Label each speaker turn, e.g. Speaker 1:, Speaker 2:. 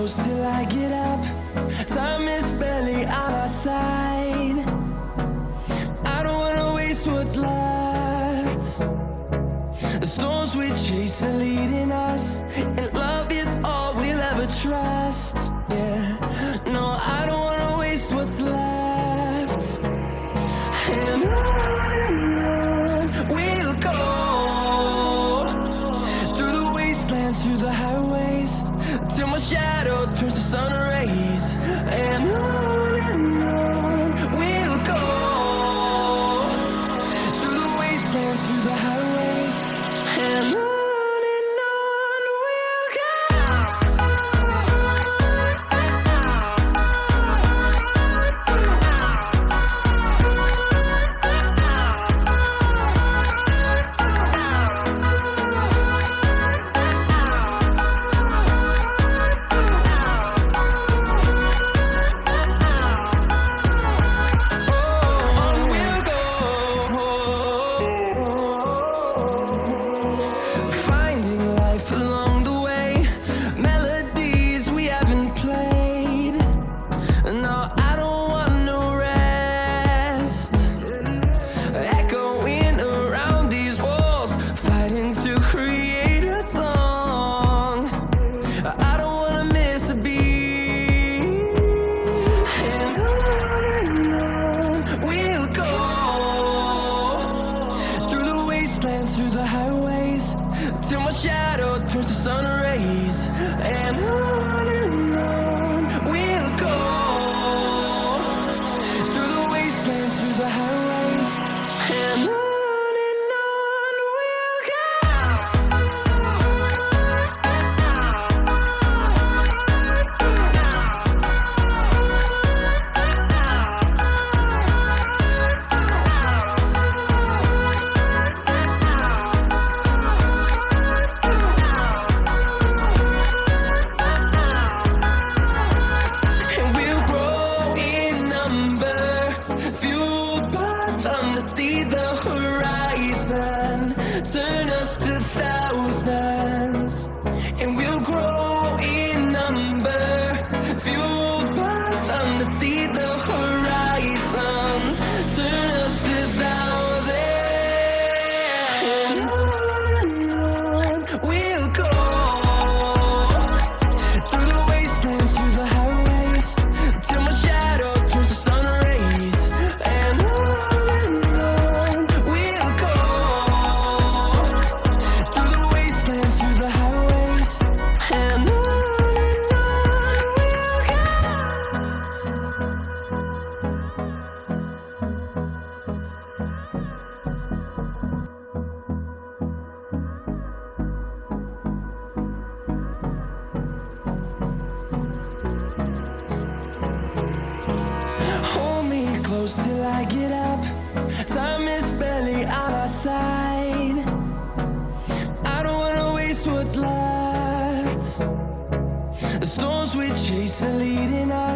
Speaker 1: close till I get up. Time is barely on our side. I don't wanna waste what's left. The storms we chase are leading us, and love is all we'll ever trust. Yeah, no, I don't wanna waste what's left. And on we'll go, through the wastelands, through the highways, till my shadow turns to sun rays. And on we'll go, through the wastelands, through the highways, and on. Through the highways, till my shadow turns to sun rays. And on we'll go, through the wastelands, through the highways, and on. See the horizon turn us to thousands, and we'll grow in number, fueled by them to see the horizon turn us to thousands. And on we'll go, through the wastelands, through the highways, till my shadow turns to sun rays. And close till I get up. Time is barely on our side. I don't wanna waste what's left. The storms we chase are leading us.